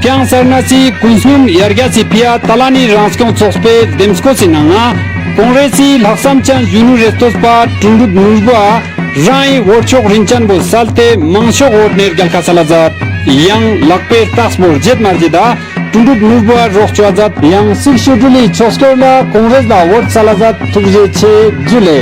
Kyang sarnasi kunsum yargyasi pia talani ranskong tsospe demskosi nanga kongresi laksamchan yunu restos pa tundut nuzba rai workshop rinchan bo salte mangshok ordner galkasalazat yang lakpe tasbor jet marjida tundut nuzba rochwazat yang sikshuduli choskola kongres da word salazat tugje che jule।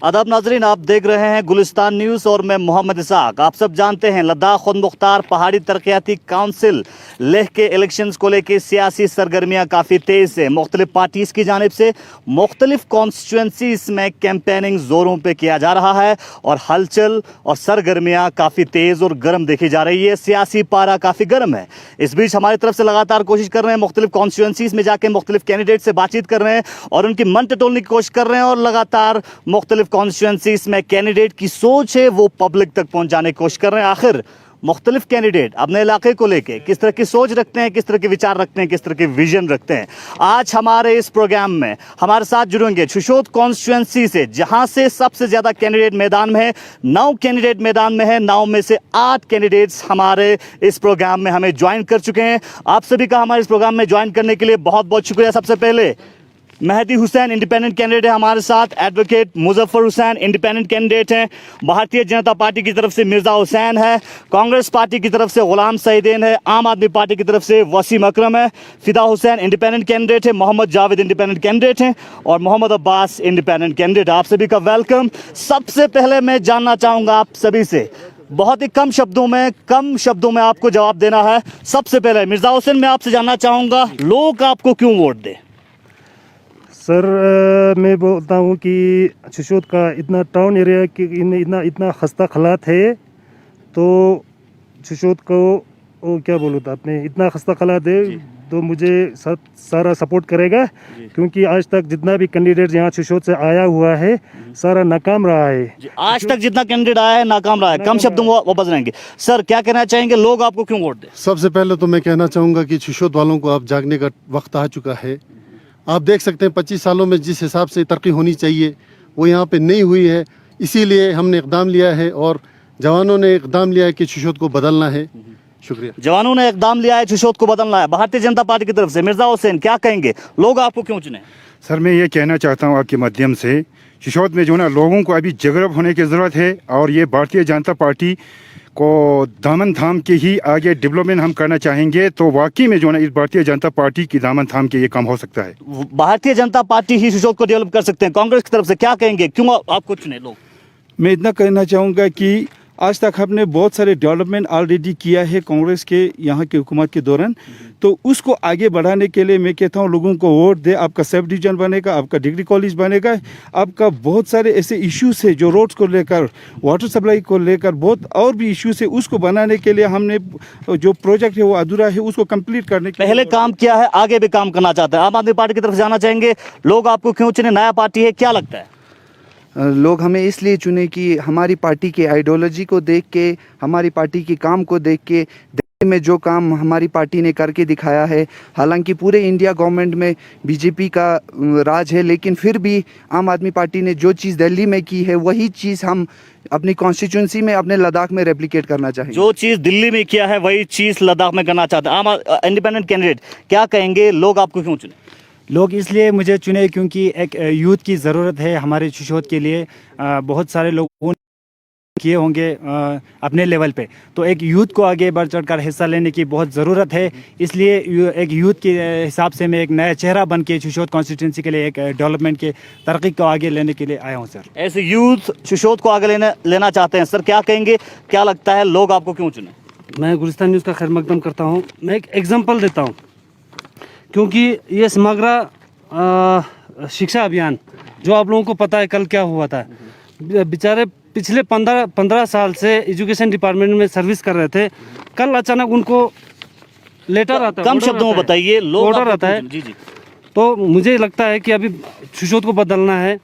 आदाब नाजरीन, आप देख रहे हैं Gulistan news और मैं Mohammad Isaac. आप सब जानते हैं लद्दाख खुद मुख्तार पहाड़ी तरक्याती काउंसिल लेह के इलेक्शंस को लेकर सियासी सरगर्मियां काफ़ी तेज़ है। मुख्तलिफ पार्टीज़ की जानिब से मुख्तलिफ कॉन्स्टिट्यूंसीज में कैंपेनिंग ज़ोरों पे किया जा रहा है और हलचल और सरगर्मियां काफ़ी तेज़ और गर्म देखी जा रही है। सियासी पारा काफ़ी गर्म है। इस बीच हमारी तरफ से लगातार कोशिश कर रहे हैं, मुख्तलिफ कॉन्स्टिट्यूंसीज में जाके मुख्तलिफ कैंडिडेट से बातचीत कर रहे हैं और उनकी मन टटोलने की कोशिश कर रहे हैं और लगातार मुख्तलिफ कॉन्स्टिट्यूंसीज में कैंडिडेट की सोच है वो पब्लिक तक पहुंचाने की कोशिश कर रहे हैं। आखिर मुख्तलिफ कैंडिडेट अपने इलाके को लेके किस तरह की सोच रखते हैं, किस तरह के विचार रखते हैं, किस तरह के विजन रखते हैं। आज हमारे इस प्रोग्राम में हमारे साथ जुड़ेंगे शुशोत कॉन्स्टिट्यूंसी से, जहां से सबसे ज्यादा कैंडिडेट मैदान में है। 9 कैंडिडेट मैदान में है, 9 में से 8 कैंडिडेट्स हमारे इस प्रोग्राम में हमें ज्वाइन कर चुके हैं। आप सभी का हमारे इस प्रोग्राम में ज्वाइन करने के लिए बहुत बहुत शुक्रिया। सबसे पहले मेहदी हुसैन इंडिपेंडेंट कैंडिडेट है हमारे साथ, advocate Muzaffar Hussain independent candidate हैं, भारतीय जनता पार्टी की तरफ से मिर्ज़ा हुसैन है, कांग्रेस पार्टी की तरफ से गुलाम सईदेन है, आम आदमी पार्टी की तरफ से वसीम अकरम है, फिदा हुसैन इंडिपेंडेंट कैंडिडेट है, मोहम्मद जावेद इंडिपेंडेंट कैंडिडेट हैं और मोहम्मद अब्बास इंडिपेंडेंट कैंडिडेट। आप सभी का वेलकम। सबसे पहले मैं जानना चाहूँगा आप सभी से, बहुत ही कम शब्दों में आपको जवाब देना है। सबसे पहले मिर्ज़ा हुसैन, मैं आपसे जानना चाहूँगा लोग आपको क्यों वोट दें? सर, मैं बोलता हूँ कि शुशोत का इतना टाउन एरिया कि इतना खस्ता खलात है, तो शुशोत को वो क्या बोलूँ था आपने, इतना खस्ता खलात है तो मुझे सारा सपोर्ट करेगा, क्योंकि आज तक जितना भी कैंडिडेट यहाँ शुशोत से आया हुआ है सारा नाकाम रहा है। आज तक जितना कैंडिडेट आया है नाकाम रहा है। कम शब्दों में वापस रहेंगे। सर, क्या कहना चाहेंगे, लोग आपको क्यों वोट दें? सबसे पहले तो मैं कहना चाहूँगा कि शुशोत वालों को अब जागने का वक्त आ चुका है। आप देख सकते हैं 25 सालों में जिस हिसाब से तरक्की होनी चाहिए वो यहाँ पे नहीं हुई है, इसीलिए हमने इक़दाम लिया है और जवानों ने इक़दाम लिया है कि शुशोत को बदलना है। शुक्रिया। जवानों ने इक़दाम लिया है, शुशोत को बदलना है। भारतीय जनता पार्टी की तरफ से मिर्ज़ा हुसैन, क्या कहेंगे, लोग आपको क्यों चुने? सर, मैं ये कहना चाहता हूँ आपके माध्यम से, शुशोत में जो ना लोगों को अभी जागरूक होने की ज़रूरत है और ये भारतीय जनता पार्टी को दामन थाम के ही आगे डेवलपमेंट हम करना चाहेंगे, तो वाकई में जो ना इस भारतीय जनता पार्टी की दामन थाम के ये काम हो सकता है। भारतीय जनता पार्टी ही शुशोत को डेवलप कर सकते हैं। कांग्रेस की तरफ से क्या कहेंगे, क्यों आपको चुने लोग? मैं इतना कहना चाहूँगा कि आज तक हमने बहुत सारे डेवलपमेंट ऑलरेडी किया है कांग्रेस के यहाँ की हुकूमत के दौरान, तो उसको आगे बढ़ाने के लिए मैं कहता हूँ लोगों को वोट दे। आपका सब डिवीजन बनेगा, आपका डिग्री कॉलेज बनेगा, आपका बहुत सारे ऐसे इश्यूज है जो रोड्स को लेकर, वाटर सप्लाई को लेकर, बहुत और भी इश्यूज है, उसको बनाने के लिए हमने जो प्रोजेक्ट है वो अधूरा है, उसको कंप्लीट करने के पहले काम किया है, आगे भी काम करना चाहते हैं। आम आदमी पार्टी की तरफ जाना चाहेंगे, लोग आपको क्यों चुने, नया पार्टी है, क्या लगता है? लोग हमें इसलिए चुने कि हमारी पार्टी के आइडियोलॉजी को देख के, हमारी पार्टी के काम को देख के, दिल्ली में जो काम हमारी पार्टी ने करके दिखाया है, हालांकि पूरे इंडिया गवर्नमेंट में बीजेपी का राज है, लेकिन फिर भी आम आदमी पार्टी ने जो चीज़ दिल्ली में की है वही चीज़ हम अपनी कॉन्स्टिट्यूंसी में, अपने लद्दाख में रेप्लिकेट करना चाहेंगे। जो चीज़ दिल्ली में किया है वही चीज़ लद्दाख में करना चाहते हैं। आम इंडिपेंडेंट कैंडिडेट, क्या कहेंगे, लोग आपको क्यों चुने? लोग इसलिए मुझे चुने क्योंकि एक यूथ की ज़रूरत है हमारे शुशोत के लिए। बहुत सारे लोग किए होंगे अपने लेवल पे, तो एक यूथ को आगे बढ़ चढ़ कर हिस्सा लेने की बहुत ज़रूरत है। इसलिए एक यूथ के हिसाब से मैं एक नया चेहरा बन के शुशोत कॉन्स्टिट्यूंसी के लिए एक डेवलपमेंट के तरक्की को आगे लेने के लिए आया हूँ। सर, ऐसे यूथ शुशोत को आगे लेना चाहते हैं। सर, क्या कहेंगे, क्या लगता है, लोग आपको क्यों चुने? मैं गुलिस्तान न्यूज़ का खैर मकदम करता हूँ। मैं एक एग्जांपल देता हूँ, क्योंकि ये समग्र शिक्षा अभियान जो आप लोगों को पता है कल क्या हुआ था, बेचारे पिछले 15 साल से एजुकेशन डिपार्टमेंट में सर्विस कर रहे थे, कल अचानक उनको लेटर आता है। कम शब्दों में बताइए, ऑर्डर आता है। जी जी। तो मुझे लगता है कि अभी शुशोत को बदलना है,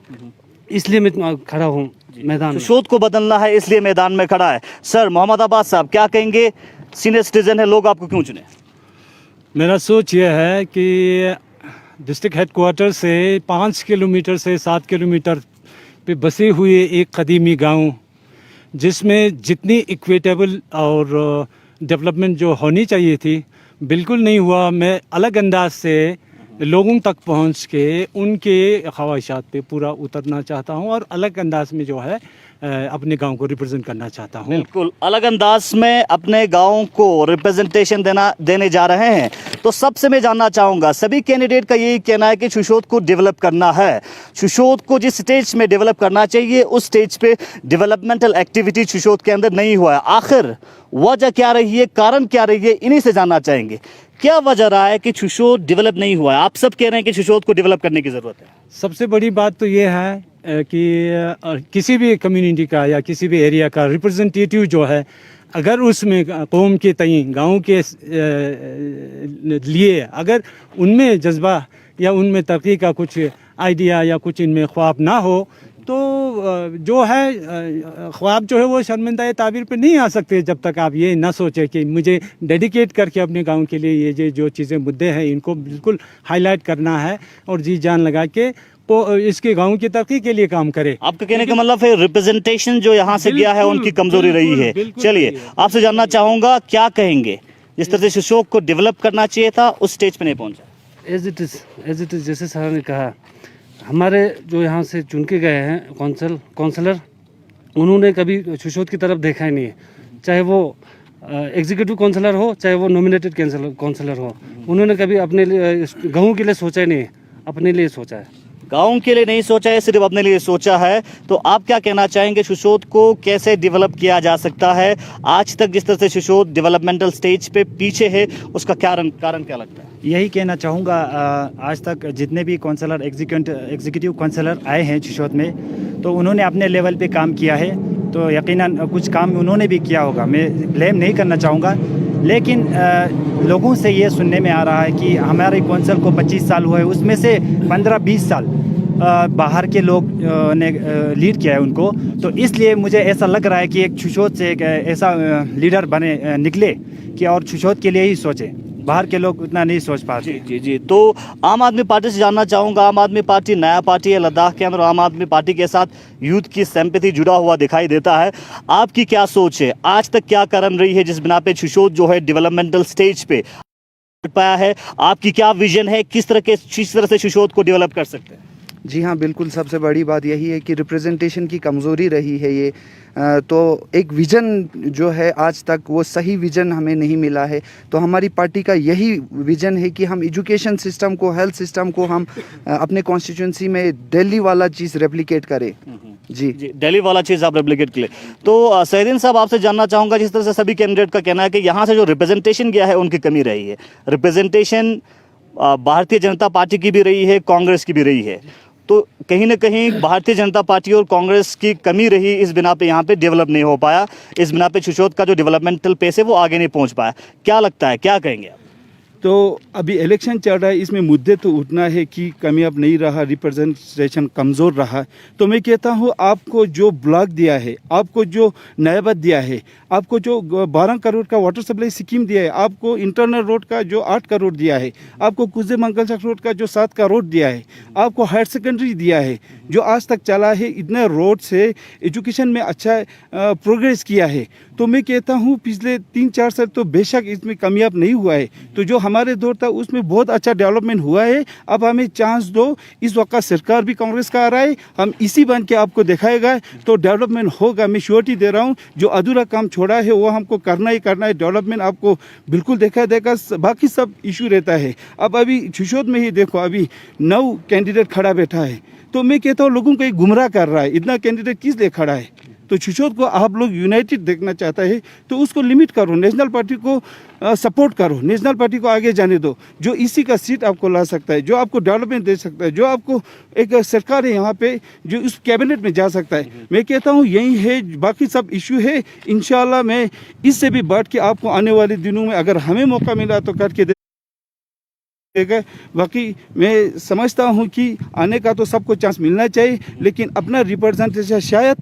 इसलिए मैं खड़ा हूँ मैदान में। शुशोत को बदलना है इसलिए मैदान में खड़ा है। सर, मोहम्मद अब्बास साहब, क्या कहेंगे, सीनियर सिटीजन है, लोग आपको क्यों चुने? मेरा सोच यह है कि डिस्ट्रिक्ट हेडक्वार्टर से 5 किलोमीटर से 7 किलोमीटर पे बसे हुए एक कदीमी गांव, जिसमें जितनी इक्विटेबल और डेवलपमेंट जो होनी चाहिए थी बिल्कुल नहीं हुआ। मैं अलग अंदाज से लोगों तक पहुंच के उनके ख्वाहिशात पे पूरा उतरना चाहता हूं और अलग अंदाज में जो है अपने गांव को रिप्रेजेंट करना चाहता हूं। बिल्कुल अलग अंदाज में अपने गांव को रिप्रेजेंटेशन देने जा रहे हैं। तो सबसे मैं जानना चाहूँगा, सभी कैंडिडेट का यही कहना है कि शुशोत को डेवलप करना है। शुशोत को जिस स्टेज में डेवलप करना चाहिए उस स्टेज पे डेवलपमेंटल एक्टिविटी शुशोत के अंदर नहीं हुआ है। आखिर वजह क्या रही है, कारण क्या रही है, इन्हीं से जानना चाहेंगे। क्या वजह रहा है कि शुशोत डेवलप नहीं हुआ है? आप सब कह रहे हैं कि शुशोत को डेवलप करने की ज़रूरत है। सबसे बड़ी बात तो ये है कि किसी भी कम्युनिटी का या किसी भी एरिया का रिप्रेजेंटेटिव जो है, अगर उसमें कौम के तई गाँव के लिए अगर उनमें जज्बा या उनमें तरक्की का कुछ आइडिया या कुछ इनमें ख्वाब ना हो तो जो है ख्वाब जो है वो शर्मिंदा ताबीर पे नहीं आ सकते जब तक आप ये ना सोचें कि मुझे डेडिकेट करके अपने गांव के लिए ये जो चीज़ें मुद्दे हैं इनको बिल्कुल हाईलाइट करना है और जी जान लगा के इसके गांव की तरक्की के लिए काम करे। आपका कहने का मतलब है रिप्रेजेंटेशन जो यहाँ से गया है उनकी कमजोरी रही है। चलिए आपसे जानना चाहूँगा, क्या कहेंगे जिस तरह से शुशोत को डेवलप करना चाहिए था उस स्टेज पे नहीं पहुँचा? एज इट इज़ जैसे सर ने कहा, हमारे जो यहाँ से चुन के गए हैं काउंसलर, उन्होंने कभी शुशोत की तरफ देखा ही नहीं है। चाहे वो एग्जीक्यूटिव काउंसलर हो, चाहे वो नॉमिनेटेड काउंसलर हो, उन्होंने कभी अपने लिए गाँव के लिए सोचा ही नहीं है, अपने लिए सोचा है। गाँव के लिए नहीं सोचा है, सिर्फ अपने लिए सोचा है। तो आप क्या कहना चाहेंगे, शुशोत को कैसे डेवलप किया जा सकता है? आज तक जिस तरह से शुशोत डेवलपमेंटल स्टेज पे पीछे है उसका कारण क्या लगता है? यही कहना चाहूँगा, आज तक जितने भी काउंसलर एग्जीक्यूटिव काउंसलर आए हैं शुशोत में, तो उन्होंने अपने लेवल पे काम किया है। तो यकीनन कुछ काम उन्होंने भी किया होगा, मैं ब्लेम नहीं करना चाहूँगा। लेकिन लोगों से ये सुनने में आ रहा है कि हमारे कौंसल को 25 साल हुए, उसमें से 15-20 साल बाहर के लोग ने लीड किया है उनको। तो इसलिए मुझे ऐसा लग रहा है कि एक शुशोत से एक ऐसा लीडर बने निकले कि और शुशोत के लिए ही सोचे, बाहर के लोग उतना नहीं सोच पाते। जी। तो आम आदमी पार्टी से जानना चाहूँगा, आम आदमी पार्टी नया पार्टी है लद्दाख के अंदर, आम आदमी पार्टी के साथ यूथ की सिंपैथी जुड़ा हुआ दिखाई देता है। आपकी क्या सोच है, आज तक क्या कारण रही है जिस बिना पे शुशोत जो है डेवलपमेंटल स्टेज पे पाया है? आपकी क्या विजन है, किस तरह से शुशोत को डेवलप कर सकते हैं? जी हाँ, बिल्कुल सबसे बड़ी बात यही है कि रिप्रेजेंटेशन की कमज़ोरी रही है ये। तो एक विज़न जो है आज तक वो सही विज़न हमें नहीं मिला है। तो हमारी पार्टी का यही विज़न है कि हम एजुकेशन सिस्टम को, हेल्थ सिस्टम को हम अपने कॉन्स्टिट्यूंसी में दिल्ली वाला चीज़ रेप्लिकेट करें। जी, दिल्ली वाला चीज़ आप रेप्लिकेट के लिए। तो सैदीन साहब, आपसे जानना चाहूँगा, जिस तरह से सभी कैंडिडेट का कहना है कि यहाँ से जो रिप्रेजेंटेशन गया है उनकी कमी रही है। रिप्रेजेंटेशन भारतीय जनता पार्टी की भी रही है, कांग्रेस की भी रही है। तो कहीं ना कहीं भारतीय जनता पार्टी और कांग्रेस की कमी रही, इस बिना पे यहाँ पे डेवलप नहीं हो पाया, इस बिना पे शुशोत का जो डेवलपमेंटल पेस है वो आगे नहीं पहुँच पाया। क्या लगता है, क्या कहेंगे आप? तो अभी इलेक्शन चल रहा है, इसमें मुद्दे तो उठना है कि कामयाब नहीं रहा, रिप्रेजेंटेशन कमज़ोर रहा। तो मैं कहता हूँ आपको जो ब्लॉक दिया है, आपको जो नयाबत दिया है, आपको जो 12 करोड़ का वाटर सप्लाई स्कीम दिया है, आपको इंटरनल रोड का जो 8 करोड़ दिया है, आपको कुजे मंगलचक रोड का जो 7 करोड़ दिया है, आपको हायर सेकेंडरी दिया है जो आज तक चला है, इतने रोड से एजुकेशन में अच्छा प्रोग्रेस किया है। तो मैं कहता हूँ पिछले 3-4 साल तो बेशक इसमें कामयाब नहीं हुआ है, तो जो हमारे दौर था उसमें बहुत अच्छा डेवलपमेंट हुआ है। अब हमें चांस दो, इस वक्त का सरकार भी कांग्रेस का आ रहा है, हम इसी बन के आपको दिखाएगा तो डेवलपमेंट होगा। मैं श्योरिटी दे रहा हूँ, जो अधूरा काम छोड़ा है वो हमको करना ही करना है। डेवलपमेंट आपको बिल्कुल देखा देगा, बाकी सब इशू रहता है। अब अभी शुशोत में ही देखो, अभी 9 कैंडिडेट खड़ा बैठा है, तो मैं कहता हूँ लोगों को एक गुमराह कर रहा है, इतना कैंडिडेट किस लिए खड़ा है? तो शुशोत को आप लोग यूनाइटेड देखना चाहता है तो उसको लिमिट करो, नेशनल पार्टी को सपोर्ट करो, नेशनल पार्टी को आगे जाने दो, जो इसी का सीट आपको ला सकता है, जो आपको डेवलपमेंट दे सकता है, जो आपको एक सरकार है यहाँ पे जो उस कैबिनेट में जा सकता है। मैं कहता हूँ यही है, बाकी सब इशू है। इंशाल्लाह मैं इससे भी बढ़ के आपको आने वाले दिनों में अगर हमें मौका मिला तो करके देगा। बाकी मैं समझता हूँ कि आने का तो सबको चांस मिलना चाहिए, लेकिन अपना रिप्रेजेंटेशन शायद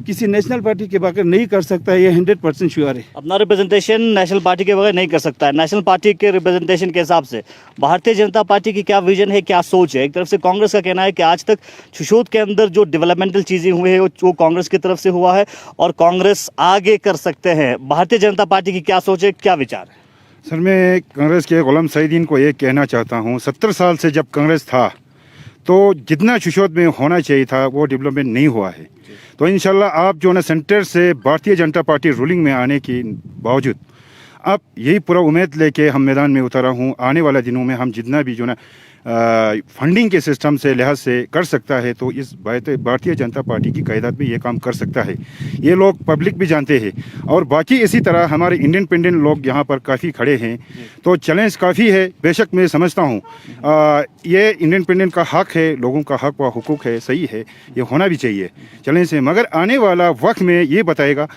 किसी नेशनल पार्टी के बगैर नहीं कर सकता है, ये 100% श्योर है। अपना रिप्रेजेंटेशन नेशनल पार्टी के बगैर नहीं कर सकता है। नेशनल पार्टी के रिप्रेजेंटेशन के हिसाब से भारतीय जनता पार्टी की क्या विजन है, क्या सोच है? एक तरफ से कांग्रेस का कहना है कि आज तक छुशोत के अंदर जो डेवलपमेंटल चीज़ें हुई है वो कांग्रेस की तरफ से हुआ है और कांग्रेस आगे कर सकते हैं। भारतीय जनता पार्टी की क्या सोच है, क्या विचार है? सर, मैं कांग्रेस के गुलाम सईदीन को ये कहना चाहता हूँ, 70 साल से जब कांग्रेस था तो जितना छुशोत में होना चाहिए था वो डेवलपमेंट नहीं हुआ है। तो इंशाल्लाह आप जो ना सेंटर से भारतीय जनता पार्टी रूलिंग में आने के बावजूद अब यही पूरा उम्मीद लेके हम मैदान में उतरा हूँ। आने वाले दिनों में हम जितना भी जो ना फंडिंग के सिस्टम से लिहाज से कर सकता है तो इस भारतीय जनता पार्टी की क़यादत में ये काम कर सकता है। ये लोग पब्लिक भी जानते हैं और बाकी इसी तरह हमारे इंडिपेंडेंट लोग यहाँ पर काफ़ी खड़े हैं। तो चैलेंज काफ़ी है, बेशक मैं समझता हूँ ये इंडिपेंडेंट का हक है, लोगों का हक व हुकूक है, सही है, ये होना भी चाहिए। चैलेंज है, मगर आने वाला वक्त में ये बताएगा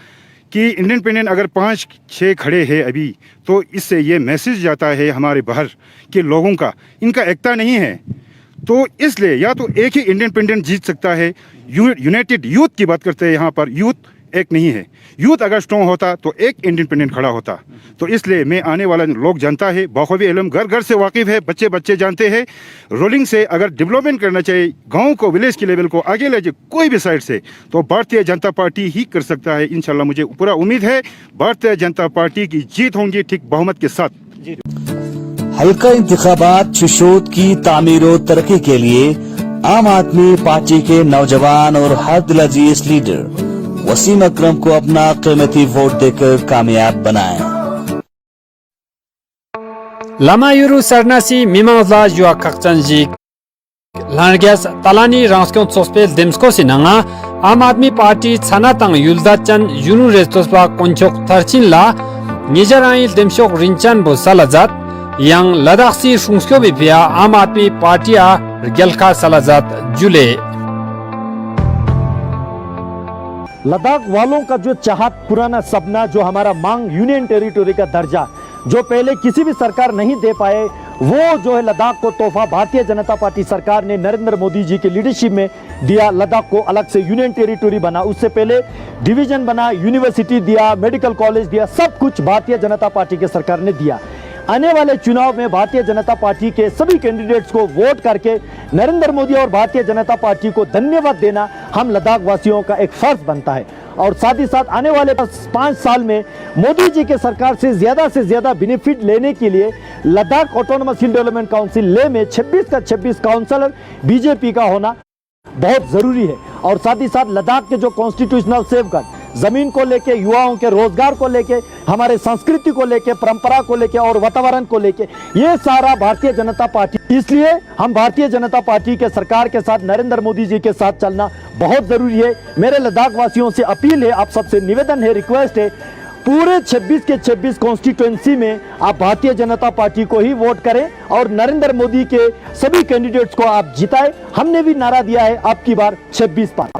कि इंडिपेंडेंट अगर 5-6 खड़े हैं अभी तो इससे ये मैसेज जाता है हमारे बाहर कि लोगों का इनका एकता नहीं है। तो इसलिए या तो एक ही इंडिपेंडेंट जीत सकता है। यूनाइटेड यूथ की बात करते हैं, यहाँ पर यूथ एक नहीं है। यूथ अगर स्ट्रॉन्ग होता तो एक इंडिपेंडेंट खड़ा होता। तो इसलिए मैं आने वाला लोग जानता है, बखूबी इल्म घर घर से वाकिफ़ है, बच्चे बच्चे जानते हैं। रोलिंग से अगर डेवलपमेंट करना चाहिए, गांव को, विलेज के लेवल को आगे ले जाए कोई भी साइड से, तो भारतीय जनता पार्टी ही कर सकता है। इंशाल्लाह मुझे पूरा उम्मीद है भारतीय जनता पार्टी की जीत होंगी ठीक बहुमत के साथ। हल्का इंतखाबात छुशोत की तामीर और तरक्की के लिए आम आदमी पार्टी के नौजवान और हर दिलअजीज लीडर वसीम अकरम को अपना कीमती वोट देकर कामयाब बनाएं। Lama yuru sarnasi mimangla jua kakchanji langyas talani rangskyon tsospel demsko sinanga Am Admi Party chanatang yuldachan yunu restospa konchok tarchin la nijarayil demshok rinchan bo salazat yang ladaksi shungskyo bipya Am Admi Party a gelka salazat jule Ladakh वालों का जो चाहत, पुराना सपना, जो हमारा मांग union territory का दर्जा जो पहले किसी भी सरकार नहीं दे पाए, वो जो है लद्दाख को तोहफा भारतीय जनता पार्टी सरकार ने नरेंद्र मोदी जी के लीडरशिप में दिया। लद्दाख को अलग से यूनियन टेरिटोरी बना, उससे पहले डिवीजन बना, यूनिवर्सिटी दिया, मेडिकल कॉलेज दिया, सब कुछ भारतीय जनता पार्टी के सरकार ने दिया। आने वाले चुनाव में भारतीय जनता पार्टी के सभी कैंडिडेट्स को वोट करके नरेंद्र मोदी और भारतीय जनता पार्टी को धन्यवाद देना हम लद्दाख वासियों का एक फर्ज बनता है। और साथ ही साथ आने वाले 5 साल में मोदी जी के सरकार से ज़्यादा बेनिफिट लेने के लिए लद्दाख ऑटोनोमस हिल डेवलपमेंट काउंसिल ले में 26 का 26 काउंसलर बीजेपी का होना बहुत ज़रूरी है। और साथ ही साथ लद्दाख के जो कॉन्स्टिट्यूशनल सेफगार्ड, ज़मीन को लेके, युवाओं के रोजगार को लेके, हमारे संस्कृति को लेके, परंपरा को लेके और वातावरण को लेके, ये सारा भारतीय जनता पार्टी, इसलिए हम भारतीय जनता पार्टी के सरकार के साथ नरेंद्र मोदी जी के साथ चलना बहुत ज़रूरी है। मेरे लद्दाख वासियों से अपील है, आप सबसे निवेदन है, रिक्वेस्ट है, पूरे 26 के 26 कॉन्स्टिट्यूएंसी में आप भारतीय जनता पार्टी को ही वोट करें और नरेंद्र मोदी के सभी कैंडिडेट्स को आप जिताएं। हमने भी नारा दिया है, आपकी बार 26 पार।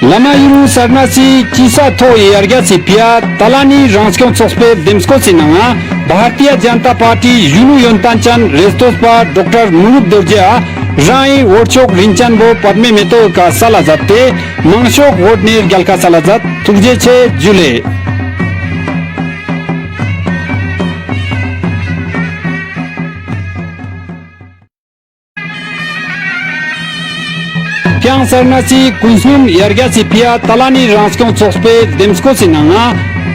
Lama yuru sarnasi kisa tho yargyasi pia talani rangskyon tsospe demsko sinanga Bharatiya Janata Party yunu yontanchan restospa Dr. Nurub Dorjia rai workshop rinchan bo padme meto ka salazatte mangshok wotnir galka salazat turje che jule Kyang sarnasi kunsum yargyasi pia talani rangskyon tsospe demsko sinanga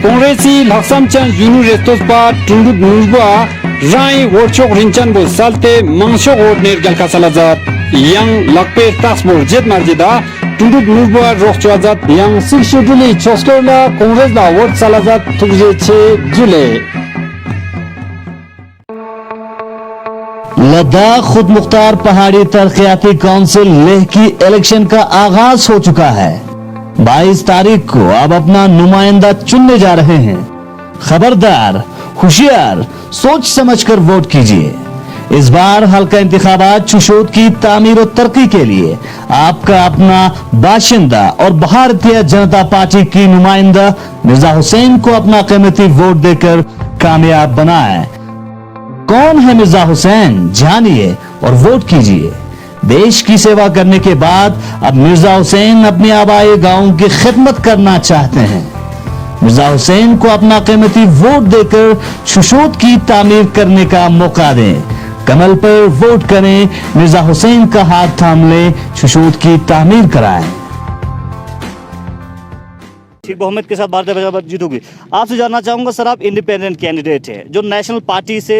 Kongresi laksamchan yunu restospa tundut nurba rai workshop rinchan bo salte mangshok wotnir galka salazat yang lakpe taxbor jet marjida tundut nurba rokhchwazat yang sikshuduli choskorla kongres la wot salazat turje che jule Ladakh खुद मुख्तार पहाड़ी तरक्याती council Leh की election का आगाज हो चुका है। 22 तारीख को अब अपना नुमाइंदा चुनने जा रहे हैं। खबरदार, होशियार, सोच समझकर वोट कीजिए। इस बार हल्का इंतखाबात छुशोत की तामीर और तरक्की के लिए आपका अपना बाशिंदा और भारतीय जनता पार्टी की नुमाइंदा मिर्जा हुसैन को अपना कीमती वोट देकर कामयाब बनाएं। कौन है मिर्जा हुसैन, जानिए और वोट कीजिए। देश की सेवा करने के बाद अब मिर्जा हुसैन अपने आबाए गांव की खिदमत करना चाहते हैं। मिर्जा हुसैन को अपना कीमती वोट देकर शुशोत की तामीर करने का मौका दें। कमल पर वोट करें, मिर्जा हुसैन का हाथ थाम लें, शुशोत की तामीर कराएं। ठीक मोहम्मद के साथ भारतीय जनता पार्टी जीतोगी। आपसे जानना चाहूंगा सर, आप इंडिपेंडेंट कैंडिडेट हैं, जो नेशनल पार्टी से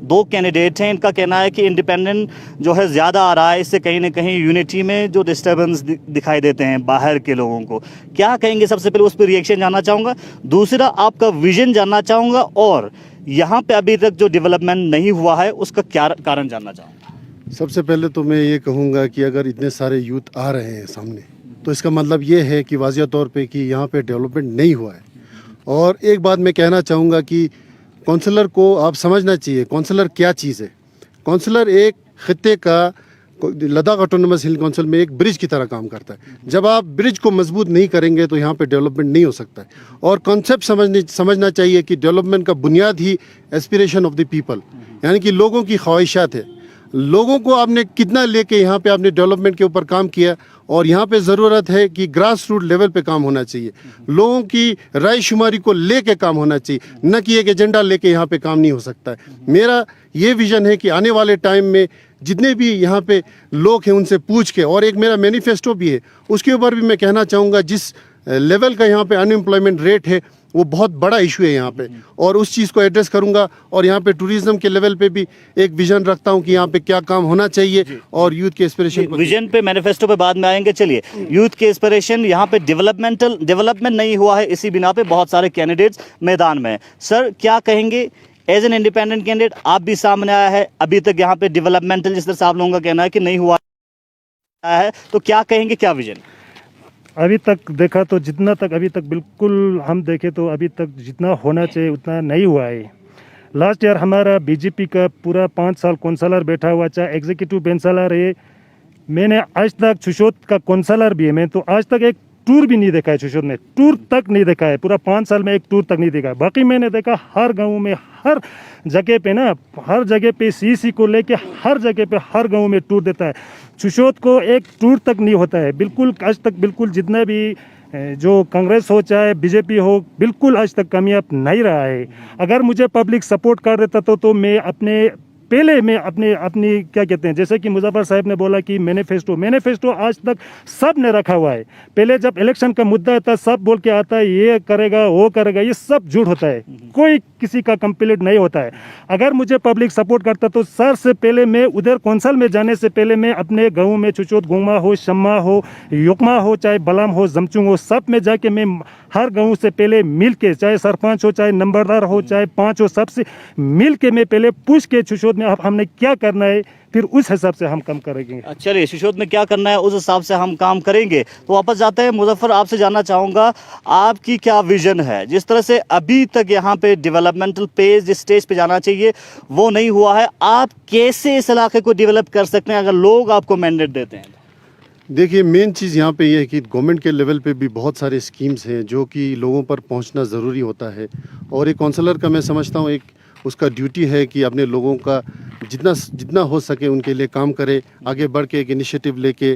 2 कैंडिडेट हैं, इनका कहना है कि इंडिपेंडेंट जो है ज़्यादा आ रहा है, इससे कहीं ना कहीं यूनिटी में जो डिस्टर्बेंस दिखाई देते हैं बाहर के लोगों को, क्या कहेंगे? सबसे पहले उस पर रिएक्शन जानना चाहूँगा। दूसरा, आपका विजन जानना चाहूँगा, और यहाँ पे अभी तक जो डेवलपमेंट नहीं हुआ है उसका क्या कारण जानना चाहूँगा। सबसे पहले तो मैं ये कहूँगा कि अगर इतने सारे यूथ आ रहे हैं सामने, तो इसका मतलब ये है कि वाज़िया तौर पे कि यहाँ पे डेवलपमेंट नहीं हुआ है। और एक बात मैं कहना चाहूँगा कि काउंसलर को आप समझना चाहिए काउंसलर क्या चीज़ है। काउंसलर एक खित्ते का, लद्दाख ऑटोनमस हिल काउंसिल में एक ब्रिज की तरह काम करता है। जब आप ब्रिज को मजबूत नहीं करेंगे तो यहाँ पे डेवलपमेंट नहीं हो सकता है। और कॉन्सेप्ट समझना चाहिए कि डेवलपमेंट का बुनियाद ही एस्पिरेशन ऑफ द पीपल, यानी कि लोगों की ख्वाहिशात है। लोगों को आपने कितना लेके यहाँ पे आपने डेवलपमेंट के ऊपर काम किया, और यहाँ पे ज़रूरत है कि ग्रास रूट लेवल पे काम होना चाहिए। लोगों की राय शुमारी को लेके काम होना चाहिए, न कि एक एजेंडा लेके यहाँ पे काम नहीं हो सकता है। मेरा ये विज़न है कि आने वाले टाइम में जितने भी यहाँ पे लोग हैं उनसे पूछ के, और एक मेरा मैनिफेस्टो भी है, उसके ऊपर भी मैं कहना चाहूँगा जिस लेवल का यहाँ पे अनएम्प्लॉयमेंट रेट है वो बहुत बड़ा इशू है यहाँ पे, और उस चीज़ को एड्रेस करूँगा। और यहाँ पे टूरिज्म के लेवल पे भी एक विजन रखता हूँ कि यहाँ पे क्या काम होना चाहिए, और यूथ के एस्पिरेशन विजन पे, मैनिफेस्टो पे बाद में आएंगे। चलिए, यूथ के एस्पिरेशन, यहाँ पे डेवलपमेंट नहीं हुआ है, इसी बिना पे बहुत सारे कैंडिडेट्स मैदान में। सर, क्या कहेंगे एज एन इंडिपेंडेंट कैंडिडेट? आप भी सामने आया है, अभी तक यहाँ पे डेवलपमेंटल जिस तरह से आप लोगों का कहना है कि नहीं हुआ है, तो क्या कहेंगे, क्या विजन? अभी तक देखा तो जितना तक अभी तक बिल्कुल हम देखें तो अभी तक जितना होना चाहिए उतना नहीं हुआ है। लास्ट ईयर हमारा बीजेपी का पूरा 5 साल काउंसलर बैठा हुआ, चाहे एग्जीक्यूटिव काउंसलर है। मैंने आज तक शुशोत का काउंसलर भी है, मैं तो आज तक एक टूर भी नहीं देखा है शुशोत में, टूर तक नहीं देखा है। पूरा 5 साल में एक टूर तक नहीं देखा है। बाकी मैंने देखा हर गाँव में, हर जगह पे ना, हर जगह पे सीसी को लेके हर जगह पे हर गांव में टूर देता है। शुशोत को एक टूर तक नहीं होता है बिल्कुल आज तक। बिल्कुल जितना भी जो कांग्रेस हो चाहे बीजेपी हो, बिल्कुल आज तक कामयाब नहीं रहा है। अगर मुझे पब्लिक सपोर्ट कर देता तो मैं अपनी क्या कहते हैं, जैसे कि मुजफ्फर साहब ने बोला कि मैनिफेस्टो आज तक सब ने रखा हुआ है। पहले जब इलेक्शन का मुद्दा आता सब बोल के आता है ये करेगा वो करेगा, ये सब झूठ होता है, कोई किसी का कंप्लीट नहीं होता है। अगर मुझे पब्लिक सपोर्ट करता तो सर से पहले मैं उधर कौंसल में जाने से पहले मैं अपने गाँव में चुचोत गुमा हो, शम्मा हो, युकमा हो, चाहे बलम हो, जमचुंग हो, सब में जाके मैं हर गाँव से पहले मिल के, चाहे सरपंच हो, चाहे नंबरदार हो, चाहे 5 हो, सबसे मिल के मैं पहले पूछ के शुशोत में हमने क्या करना है, फिर उस हिसाब से हम काम करेंगे। चलिए, शुशोत में क्या करना है उस हिसाब से हम काम करेंगे। तो वापस जाते हैं मुजफ्फर, आपसे जानना चाहूँगा आपकी क्या विजन है? जिस तरह से अभी तक यहाँ पे डेवलपमेंटल पेज जिस स्टेज पे जाना चाहिए वो नहीं हुआ है, आप कैसे इस इलाके को डेवलप कर सकते हैं अगर लोग आपको मैंडेट देते हैं? देखिए, मेन चीज़ यहाँ पे ये है कि गवर्नमेंट के लेवल पे भी बहुत सारे स्कीम्स हैं जो कि लोगों पर पहुँचना ज़रूरी होता है। और एक काउंसलर का मैं समझता हूँ एक उसका ड्यूटी है कि अपने लोगों का जितना हो सके उनके लिए काम करे, आगे बढ़ के एक इनिशिएटिव लेके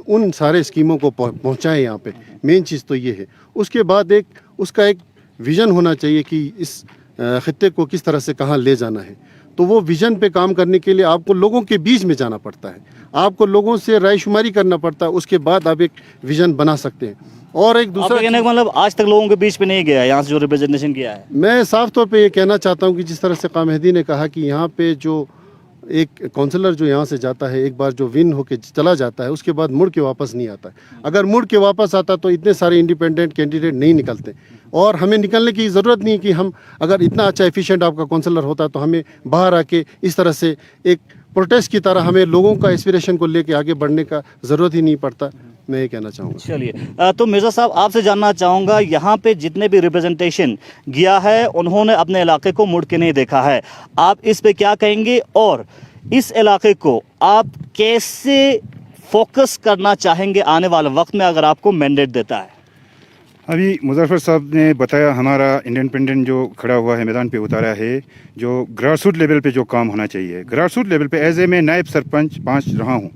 उन सारे स्कीमों को पहुंचाएं यहाँ पे। मेन चीज़ तो ये है। उसके बाद उसका एक विज़न होना चाहिए कि इस खित्ते को किस तरह से कहाँ ले जाना है। तो वो विज़न पे काम करने के लिए आपको लोगों के बीच में जाना पड़ता है, आपको लोगों से राय शुमारी करना पड़ता है, उसके बाद आप एक विज़न बना सकते हैं। और एक दूसरा कहने का मतलब आज तक लोगों के बीच में नहीं गया यहाँ से जो रिप्रेजेंटेशन किया है। मैं साफ तौर पे ये कहना चाहता हूँ कि जिस तरह से कामहदी ने कहा कि यहाँ पे जो एक काउंसलर जो यहाँ से जाता है, एक बार जो विन होके चला जाता है उसके बाद मुड़ के वापस नहीं आता है। अगर मुड़ के वापस आता तो इतने सारे इंडिपेंडेंट कैंडिडेट नहीं निकलते, और हमें निकलने की ज़रूरत नहीं कि हम अगर इतना अच्छा एफिशिएंट आपका काउंसलर होता तो हमें बाहर आके इस तरह से एक प्रोटेस्ट की तरह हमें लोगों का एस्पिरेशन को लेके आगे बढ़ने का ज़रूरत ही नहीं पड़ता। मैं ये कहना चाहूँगा। चलिए, तो मिर्ज़ा साहब आपसे जानना चाहूँगा, यहाँ पे जितने भी रिप्रेजेंटेशन गया है उन्होंने अपने इलाके को मुड़ के नहीं देखा है, आप इस पे क्या कहेंगे? और इस इलाके को आप कैसे फोकस करना चाहेंगे आने वाले वक्त में अगर आपको मैंडेट देता है? अभी मुजफ्फर साहब ने बताया हमारा इंडिपेंडेंट जो खड़ा हुआ है मैदान पे उतारा है जो ग्रास रूट लेवल पे जो काम होना चाहिए। ग्रास रूट लेवल पे एज ए मैं नायब सरपंच 5 रहा हूँ,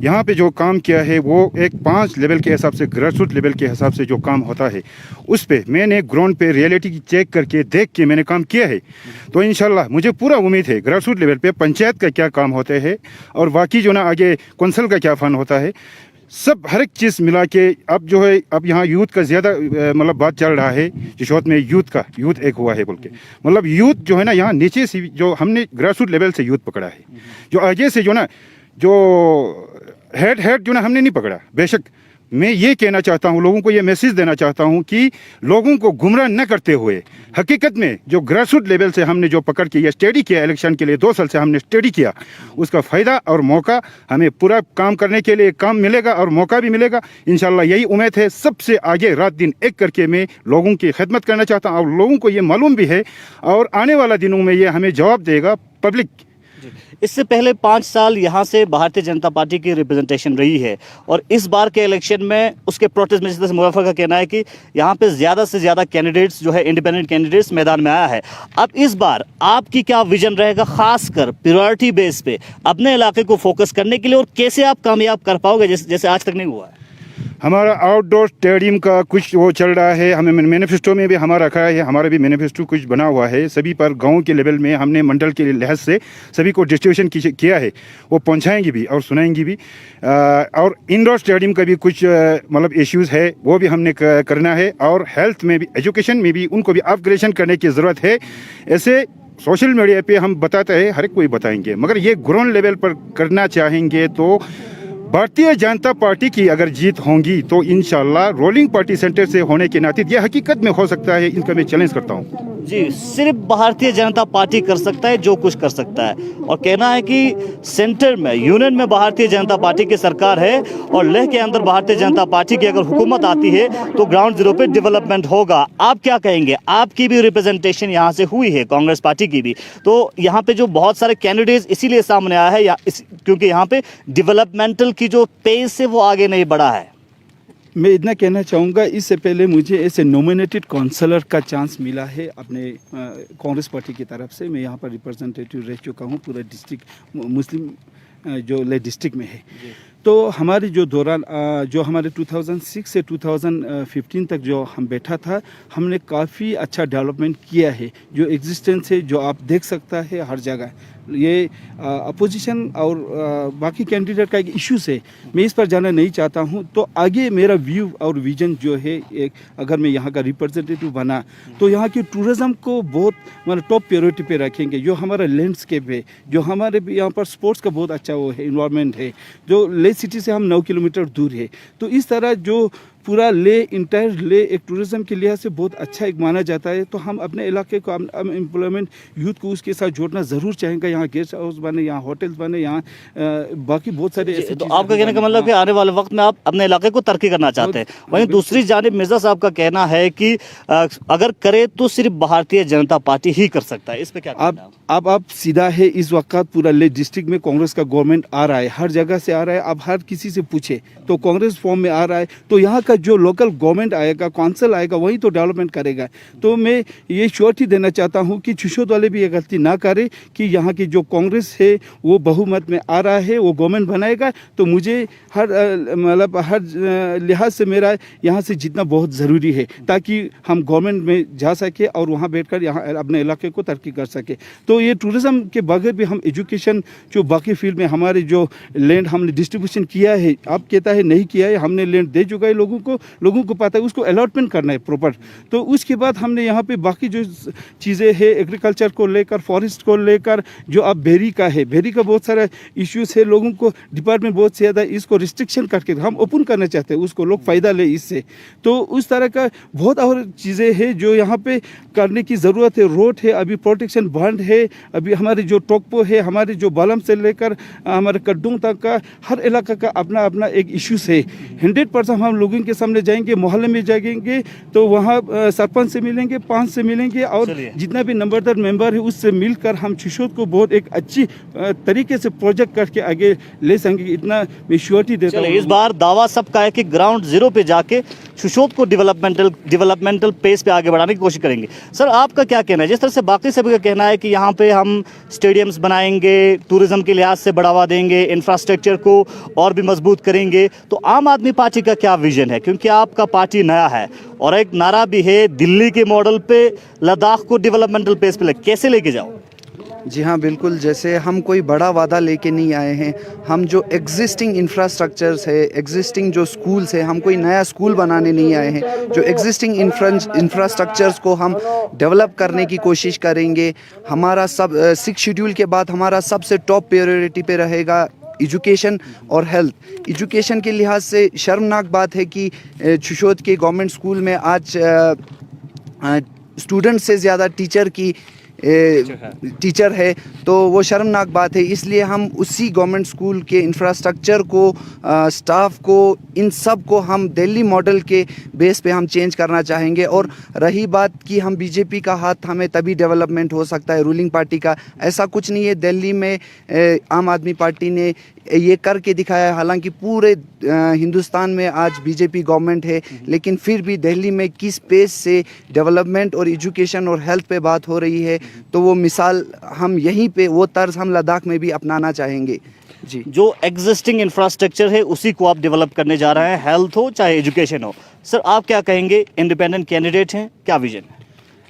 यहाँ पे जो काम किया है वो एक 5 लेवल के हिसाब से ग्रास रूट लेवल के हिसाब से जो काम होता है उस पे मैंने ग्राउंड पे रियलिटी की चेक करके देख के मैंने काम किया है। तो इंशाल्लाह मुझे पूरा उम्मीद है ग्रास रूट लेवल पे पंचायत का क्या काम होते हैं और बाकी जो ना आगे कौंसल का क्या फंड होता है, सब हर एक चीज़ मिला के अब जो है अब यहाँ यूथ का ज़्यादा मतलब बात चल रहा है। जशोत में यूथ एक हुआ है बोल के, मतलब यूथ जो है ना यहाँ नीचे से जो हमने ग्रास रूट लेवल से यूथ पकड़ा है, जो आगे से जो ना जो हेड जो ना हमने नहीं पकड़ा। बेशक मैं ये कहना चाहता हूँ, लोगों को ये मैसेज देना चाहता हूँ कि लोगों को गुमराह न करते हुए हकीकत में जो ग्रास रूट लेवल से हमने जो पकड़ के या स्टडी किया इलेक्शन के लिए 2 साल से हमने स्टडी किया, उसका फ़ायदा और मौका हमें पूरा काम करने के लिए काम मिलेगा और मौका भी मिलेगा इंशाल्लाह। यही उम्मीद है। सबसे आगे रात दिन एक करके मैं लोगों की खिदमत करना चाहता हूँ और लोगों को ये मालूम भी है और आने वाला दिनों में ये हमें जवाब देगा पब्लिक। इससे पहले 5 साल यहाँ से भारतीय जनता पार्टी की रिप्रेजेंटेशन रही है और इस बार के इलेक्शन में उसके प्रोटेस्ट में जैसे मुजफ्फर का कहना है कि यहाँ पे ज़्यादा से ज़्यादा कैंडिडेट्स जो है इंडिपेंडेंट कैंडिडेट्स मैदान में आया है। अब इस बार आपकी क्या विजन रहेगा, खासकर प्रायोरिटी बेस पे अपने इलाके को फोकस करने के लिए, और कैसे आप कामयाब कर पाओगे जैसे आज तक नहीं हुआ है? हमारा आउटडोर स्टेडियम का कुछ वो चल रहा है, हमें मैनिफेस्टो में भी हमारा रखा है, हमारा भी मैनिफेस्टो कुछ बना हुआ है। सभी पर गांव के लेवल में हमने मंडल के लिहाज से सभी को डिस्ट्रीब्यूशन किया है, वो पहुंचाएंगे भी और सुनाएंगे भी। और इंडोर स्टेडियम का भी कुछ मतलब इश्यूज़ है, वो भी हमने करना है। और हेल्थ में भी, एजुकेशन में भी उनको भी अपग्रेडेशन करने की ज़रूरत है। ऐसे सोशल मीडिया पे हम बताते हैं, हर एक कोई बताएंगे, मगर ये ग्राउंड लेवल पर करना चाहेंगे तो भारतीय जनता पार्टी की अगर जीत होगी तो इंशाल्लाह रोलिंग पार्टी सेंटर से होने के नाते ये हकीकत में हो सकता है। इनका मैं चैलेंज करता हूँ। जी, सिर्फ भारतीय जनता पार्टी कर सकता है जो कुछ कर सकता है, और कहना है कि सेंटर में यूनियन में भारतीय जनता पार्टी की सरकार है और लेह के अंदर भारतीय जनता पार्टी की अगर हुकूमत आती है तो ग्राउंड जीरो पे डेवलपमेंट होगा। आप क्या कहेंगे? आपकी भी रिप्रेजेंटेशन यहाँ से हुई है, कांग्रेस पार्टी की भी, तो यहाँ पे जो बहुत सारे कैंडिडेट्स इसीलिए सामने आया है क्योंकि यहाँ पे डेवलपमेंटल की जो पेस है वो आगे नहीं बढ़ा है। मैं इतना कहना चाहूँगा, इससे पहले मुझे ऐसे नॉमिनेटेड काउंसलर का चांस मिला है अपने कांग्रेस पार्टी की तरफ से। मैं यहाँ पर रिप्रेजेंटेटिव रह चुका हूँ पूरा डिस्ट्रिक्ट मुस्लिम जो ले डिस्ट्रिक्ट में है। तो हमारे जो दौरान जो हमारे 2006 से 2015 तक जो हम बैठा था, हमने काफ़ी अच्छा डेवलपमेंट किया है। जो एग्जिस्टेंस है जो आप देख सकता है हर जगह, ये अपोजिशन और बाकी कैंडिडेट का एक इश्यूज है, मैं इस पर जाना नहीं चाहता हूँ। तो आगे मेरा व्यू और विजन जो है, एक अगर मैं यहाँ का रिप्रेजेंटेटिव बना तो यहाँ की टूरिज़्म को बहुत मतलब टॉप प्रायोरिटी पे रखेंगे। जो हमारा लैंडस्केप है, जो हमारे यहाँ पर स्पोर्ट्स का बहुत अच्छा वो है, इन्वायरमेंट है, जो ले सिटी से हम 9 किलोमीटर दूर है। तो इस तरह जो पूरा ले इंटायर ले एक टूरिज़्म के लिहाज से बहुत अच्छा एक माना जाता है। तो हम अपने इलाके को एम्प्लॉयमेंट यूथ को उसके साथ जोड़ना ज़रूर चाहेंगे। यहाँ गेस्ट हाउस बने, यहाँ होटल्स बने, यहाँ बाकी बहुत सारे ऐसे। तो आपका कहने का मतलब कि आने वाले वक्त में आप अपने इलाके को तरक्की करना चाहते हैं। वहीं दूसरी जानिब मिर्ज़ा साहब का कहना है कि अगर करे तो सिर्फ भारतीय जनता पार्टी ही कर सकता है, इस पर क्या कहना है? आप सीधा है, इस वक्त पूरा ले डिस्ट्रिक्ट में कांग्रेस का गवर्नमेंट आ रहा है, हर जगह से आ रहा है। अब हर किसी से पूछे तो कांग्रेस फॉर्म में आ रहा है। तो यहाँ का जो लोकल गवर्नमेंट आएगा, काउंसिल आएगा, वही तो डेवलपमेंट करेगा। तो मैं ये श्योरिटी देना चाहता हूँ कि छुशोत वाले भी ये गलती ना करें कि यहाँ की जो कांग्रेस है वो बहुमत में आ रहा है, वो गवर्नमेंट बनाएगा। तो मुझे हर मतलब हर लिहाज से मेरा यहाँ से जीतना बहुत ज़रूरी है ताकि हम गवर्नमेंट में जा सके और वहाँ बैठकर यहाँ अपने इलाके को तरक्की कर सके। तो ये टूरिज़्म के बगैर भी हम एजुकेशन जो बाकी फील्ड में हमारे जो लैंड हमने डिस्ट्रीब्यूशन किया है, आप कहता है नहीं किया है, हमने लैंड दे चुका है लोगों को पता है, उसको अलॉटमेंट करना है प्रॉपर। तो उसके बाद हमने यहाँ पे बाकी जो चीज़ें हैं एग्रीकल्चर को लेकर, फॉरेस्ट को लेकर, जो अब बेरी का है, बेरी का बहुत सारा इश्यूज़ है, लोगों को डिपार्टमेंट बहुत ज़्यादा इसको रिस्ट्रिक्शन करके हम ओपन करना चाहते हैं, उसको लोग फ़ायदा ले इससे। तो उस तरह का बहुत और चीज़ें हैं जो यहाँ पे करने की ज़रूरत है। रोड है, अभी प्रोटेक्शन बॉन्ड है, अभी हमारे जो टोकपो है, हमारे जो बालम से लेकर हमारे कड्डू तक का हर इलाका का अपना अपना एक इश्यूज़ है। 100% हम लोगों के सामने जाएंगे, मोहल्ले में जाएंगे तो वहाँ सरपंच से मिलेंगे, पंच से मिलेंगे और जितना भी नंबरदार मेंबर है उससे मिलकर हम शिशोद को बहुत एक अच्छी तरीके से प्रोजेक्ट करके आगे ले सकेंगे, इतना मैं श्योरिटी देता हूँ। इस बार दावा सबका है कि ग्राउंड जीरो पे जाके शिशोद को डेवलपमेंटल पेस पे आगे बढ़ाने की कोशिश करेंगे। सर आपका क्या कहना है, जिस तरह से बाकी सभी का कहना है कि यहाँ पे हम स्टेडियम्स बनाएंगे, टूरिज्म के लिहाज से बढ़ावा देंगे, इंफ्रास्ट्रक्चर को और भी मजबूत करेंगे, तो आम आदमी पार्टी का क्या विजन है? क्योंकि आपका पार्टी नया है और एक नारा भी है दिल्ली के मॉडल पे लद्दाख को डेवलपमेंटल पेस पे कैसे लेके जाओ? जी हाँ, बिल्कुल। जैसे हम कोई बड़ा वादा लेके नहीं आए हैं, हम जो एग्जिस्टिंग इंफ्रास्ट्रक्चर्स है, एग्जिस्टिंग जो स्कूल्स है, हम कोई नया स्कूल बनाने नहीं आए हैं। जो एग्जिस्टिंग इंफ्रास्ट्रक्चर्स को हम डेवलप करने की कोशिश करेंगे। हमारा सब 6 शेड्यूल के बाद हमारा सबसे टॉप प्रायोरिटी पे रहेगा एजुकेशन और हेल्थ। एजुकेशन के लिहाज से शर्मनाक बात है कि शिशोद के गवर्नमेंट स्कूल में आज स्टूडेंट से ज़्यादा टीचर है, तो वो शर्मनाक बात है। इसलिए हम उसी गवर्नमेंट स्कूल के इंफ्रास्ट्रक्चर को, स्टाफ को, इन सब को हम दिल्ली मॉडल के बेस पे हम चेंज करना चाहेंगे। और रही बात कि हम बीजेपी का हाथ हमें तभी डेवलपमेंट हो सकता है, रूलिंग पार्टी का, ऐसा कुछ नहीं है। दिल्ली में आम आदमी पार्टी ने ये करके दिखाया है। हालांकि पूरे हिंदुस्तान में आज बीजेपी गवर्नमेंट है, लेकिन फिर भी दिल्ली में किस पेस से डेवलपमेंट और एजुकेशन और हेल्थ पे बात हो रही है, तो वो मिसाल हम यहीं पे, वो तर्ज हम लद्दाख में भी अपनाना चाहेंगे। जी, जो एग्जिस्टिंग इंफ्रास्ट्रक्चर है उसी को आप डेवलप करने जा रहे हैं, हेल्थ हो चाहे एजुकेशन हो। सर आप क्या कहेंगे, इंडिपेंडेंट कैंडिडेट हैं, क्या विजन है?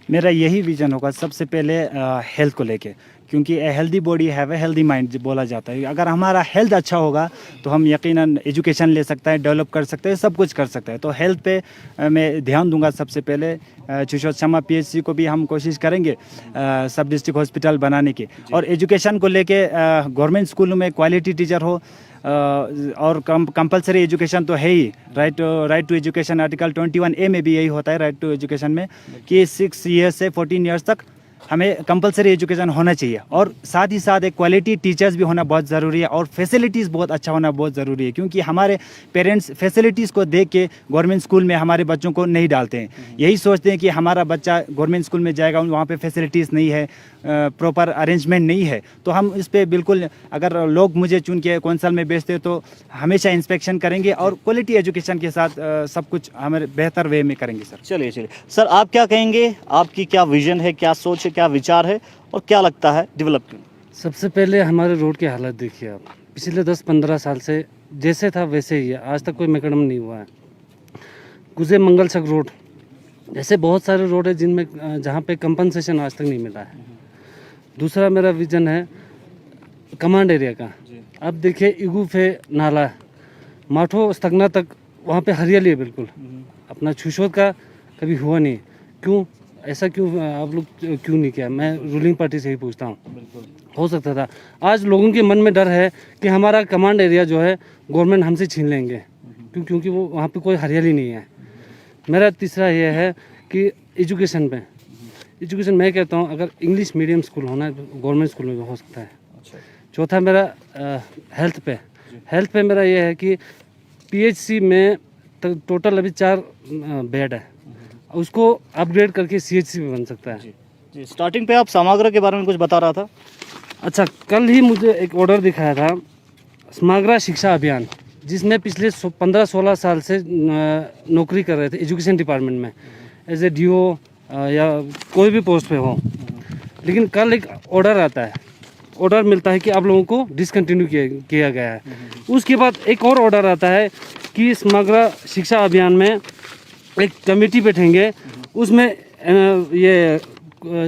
मेरा यही विजन होगा सबसे पहले हेल्थ को लेके, क्योंकि a healthy body have a healthy mind बोला जाता है। अगर हमारा हेल्थ अच्छा होगा तो हम यकीनन एजुकेशन ले सकते हैं, डेवलप कर सकते हैं, सब कुछ कर सकते हैं। तो हेल्थ पे मैं ध्यान दूंगा सबसे पहले। शिशोद शमा PHC को भी हम कोशिश करेंगे सब डिस्ट्रिक्ट हॉस्पिटल बनाने की। और एजुकेशन को लेके गवर्नमेंट स्कूलों में क्वालिटी टीचर हो और कंपलसरी एजुकेशन तो है ही। Right to education article 21A में भी यही होता है, राइट टू एजुकेशन में, कि 6 ईयर्स से 14 ईयर्स तक हमें कंपलसरी एजुकेशन होना चाहिए। और साथ ही साथ एक क्वालिटी टीचर्स भी होना बहुत ज़रूरी है और फैसिलिटीज़ बहुत अच्छा होना बहुत ज़रूरी है, क्योंकि हमारे पेरेंट्स फैसिलिटीज़ को देख के गवर्नमेंट स्कूल में हमारे बच्चों को नहीं डालते हैं। यही सोचते हैं कि हमारा बच्चा गवर्नमेंट स्कूल में जाएगा, वहाँ पे फैसिलिटीज़ नहीं है, प्रॉपर अरेंजमेंट नहीं है। तो हम इस पर बिल्कुल, अगर लोग मुझे चुन के कौंसल में भेजते तो हमेशा इंस्पेक्शन करेंगे और क्वालिटी एजुकेशन के साथ सब कुछ हमारे बेहतर वे में करेंगे। सर चलिए सर आप क्या कहेंगे, आपकी क्या विजन है, क्या सोच है, क्या विचार है और क्या लगता है डेवलपमेंट? सबसे पहले हमारे रोड की हालत देखिए आप, पिछले 10-15 साल से जैसे था वैसे ही है, आज तक कोई मैकेडम नहीं हुआ है। गुजे मंगल सक रोड ऐसे बहुत सारे रोड है जिनमें जहाँ पे कंपनसेशन आज तक नहीं मिला है। दूसरा मेरा विजन है कमांड एरिया का। अब देखिए इगूफे नाला, माठो स्थगना तक वहाँ पे हरियाली है बिल्कुल। अपना शिशोद का कभी हुआ नहीं, क्यों ऐसा क्यों आप लोग क्यों नहीं किया? मैं रूलिंग पार्टी से ही पूछता हूँ। हो सकता था। आज लोगों के मन में डर है कि हमारा कमांड एरिया जो है गवर्नमेंट हमसे छीन लेंगे, क्योंकि वो वहाँ पे कोई हरियाली नहीं है। मेरा तीसरा ये है कि एजुकेशन मैं कहता हूँ अगर इंग्लिश मीडियम स्कूल होना है तो गवर्नमेंट स्कूल में भी हो सकता है। चौथा मेरा हेल्थ पे मेरा ये है कि PHC में टोटल अभी 4 बेड है, उसको अपग्रेड करके CHC में बन सकता है। जी स्टार्टिंग पे आप समाग्र के बारे में कुछ बता रहा था। अच्छा, कल ही मुझे एक ऑर्डर दिखाया था समाग्र शिक्षा अभियान, जिसमें पिछले 15-16 साल से नौकरी कर रहे थे एजुकेशन डिपार्टमेंट में एज ए DO या कोई भी पोस्ट पे हो। लेकिन कल एक ऑर्डर मिलता है कि आप लोगों को डिसकंटिन्यू किया गया है। उसके बाद एक और ऑर्डर आता है कि समग्र शिक्षा अभियान में एक कमेटी बैठेंगे, उसमें ये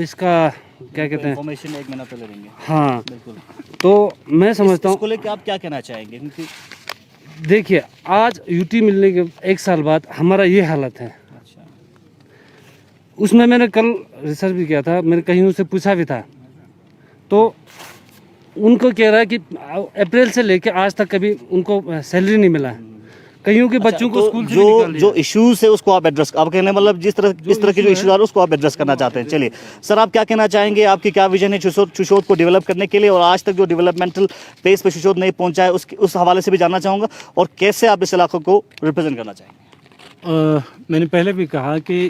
इसका क्या कहते हैं, इन्फॉर्मेशन 1 महीना पहले देंगे। हाँ बिल्कुल। तो मैं समझता हूँ इसको लेकर आप क्या कहना चाहेंगे? क्योंकि देखिए आज UT मिलने के 1 साल बाद हमारा ये हालत है। अच्छा, उसमें मैंने कल रिसर्च भी किया था, मैंने कहीं उनसे पूछा भी था, तो उनको कह रहा है कि अप्रैल से लेकर आज तक कभी उनको सैलरी नहीं मिला है। कईयों के बच्चों को स्कूल से निकाल दिया। जो इश्यूज है उसको आप एड्रेस, आप कहने मतलब इस तरह के जो इश्यूज आ रहे हैं उसको आप एड्रेस करना चाहते हैं। चलिए सर आप क्या कहना चाहेंगे, आपकी क्या विजन है शिशोद को डेवलप करने के लिए, और आज तक जो डेवलपमेंटल पेस पे शिशोद नहीं पहुंचा है उस हवाले से भी जानना चाहूँगा, और कैसे आप इस इलाके को रिप्रेजेंट करना चाहेंगे? मैंने पहले भी कहा कि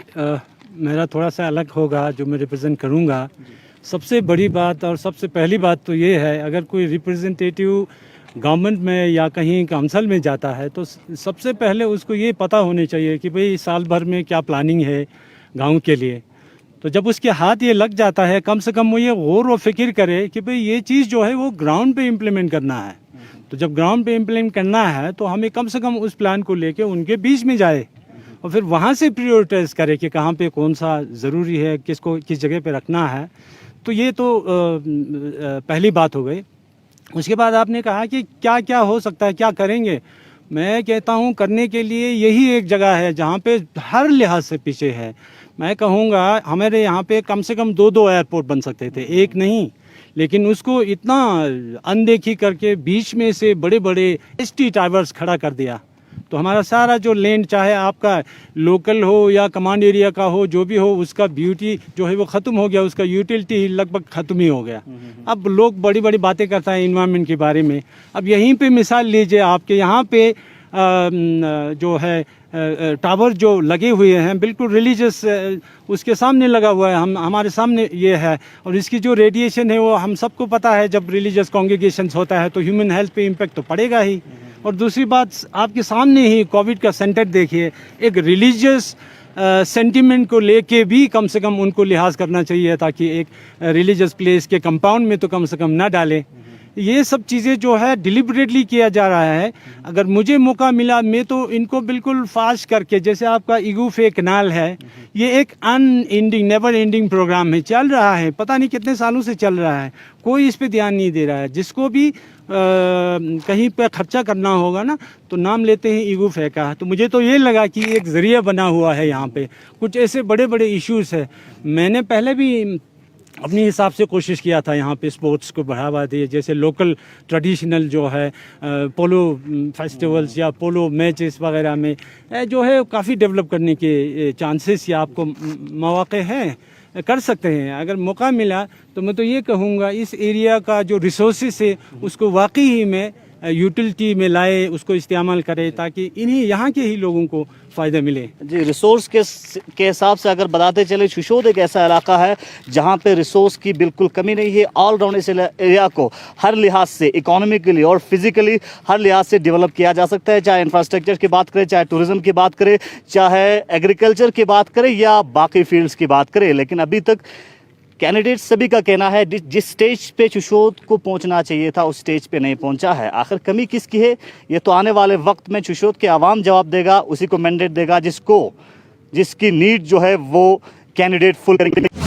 मेरा थोड़ा सा अलग होगा जो मैं रिप्रेजेंट करूंगा। सबसे बड़ी बात और सबसे पहली बात तो ये है, अगर कोई रिप्रेजेंटेटिव गवर्नमेंट में या कहीं काउंसिल में जाता है तो सबसे पहले उसको ये पता होने चाहिए कि भाई साल भर में क्या प्लानिंग है गांव के लिए। तो जब उसके हाथ ये लग जाता है, कम से कम वो ये गौर व फिक्र करे कि भाई ये चीज़ जो है वो ग्राउंड पे इम्प्लीमेंट करना है। तो जब ग्राउंड पे इम्प्लीमेंट करना है तो हमें कम से कम उस प्लान को लेके उनके बीच में जाए और फिर वहाँ से प्रायोरिटाइज करे कि कहाँ पे कौन सा ज़रूरी है, किसको किस जगह पे रखना है। तो ये तो पहली बात हो गई। उसके बाद आपने कहा कि क्या क्या हो सकता है, क्या करेंगे। मैं कहता हूँ करने के लिए यही एक जगह है जहाँ पे हर लिहाज से पीछे है। मैं कहूँगा हमारे यहाँ पे कम से कम 2 एयरपोर्ट बन सकते थे, एक नहीं, लेकिन उसको इतना अनदेखी करके बीच में से बड़े बड़े ST टावर्स खड़ा कर दिया। तो हमारा सारा जो लैंड, चाहे आपका लोकल हो या कमांड एरिया का हो, जो भी हो, उसका ब्यूटी जो है वो ख़त्म हो गया, उसका यूटिलिटी लगभग ख़त्म ही हो गया। अब लोग बड़ी बड़ी बातें करता है इन्वायरमेंट के बारे में। अब यहीं पे मिसाल लीजिए, आपके यहाँ पे जो है टावर जो लगे हुए हैं बिल्कुल रिलीजियस उसके सामने लगा हुआ है, हमारे सामने ये है, और इसकी जो रेडिएशन है वो हम सबको पता है। जब रिलीजियस कॉन्ग्रीगेशंस होता है तो ह्यूमन हेल्थ पे इम्पेक्ट तो पड़ेगा ही। और दूसरी बात, आपके सामने ही कोविड का सेंटर देखिए, एक रिलीजियस सेंटिमेंट को लेके भी कम से कम उनको लिहाज करना चाहिए ताकि एक रिलीजियस प्लेस के कंपाउंड में तो कम से कम ना डालें। ये सब चीज़ें जो है डिलिबरेटली किया जा रहा है। अगर मुझे मौका मिला मैं तो इनको बिल्कुल फास्ट करके, जैसे आपका इगूफे कैनाल है, ये एक अनएंडिंग नेवर एंडिंग प्रोग्राम है, चल रहा है, पता नहीं कितने सालों से चल रहा है, कोई इस पे ध्यान नहीं दे रहा है। जिसको भी कहीं पे खर्चा करना होगा ना तो नाम लेते हैं इगूफे का। तो मुझे तो ये लगा कि एक ज़रिया बना हुआ है यहाँ पे। कुछ ऐसे बड़े बड़े इश्यूज़ है, मैंने पहले भी अपने हिसाब से कोशिश किया था यहाँ पे स्पोर्ट्स को बढ़ावा दिए, जैसे लोकल ट्रेडिशनल जो है पोलो फेस्टिवल्स या पोलो मैचेस वगैरह में जो है काफ़ी डेवलप करने के चांसेस या आपको मौके हैं, कर सकते हैं। अगर मौका मिला तो मैं तो ये कहूँगा इस एरिया का जो रिसोर्सेस है उसको वाकई ही में यूटिलिटी में लाए, उसको इस्तेमाल करें ताकि इन्हीं यहाँ के ही लोगों को फ़ायदा मिले। जी, रिसोर्स के हिसाब से अगर बताते चले, शिशोद एक ऐसा इलाका है जहाँ पे रिसोर्स की बिल्कुल कमी नहीं है। ऑलराउंड इस एरिया को हर लिहाज से, इकोनॉमिकली और फिजिकली हर लिहाज से डेवलप किया जा सकता है। चाहे इंफ्रास्ट्रक्चर की बात करें, चाहे टूरिज्म की बात करें, चाहे एग्रीकल्चर की बात करें या बाकी फील्ड्स की बात करें। लेकिन अभी तक कैंडिडेट सभी का कहना है जिस स्टेज पे शिशोद को पहुंचना चाहिए था उस स्टेज पे नहीं पहुंचा है। आखिर कमी किसकी है, ये तो आने वाले वक्त में शिशोद के आवाम जवाब देगा, उसी को मैंडेट देगा जिसकी नीड जो है वो कैंडिडेट फुल करेंगे।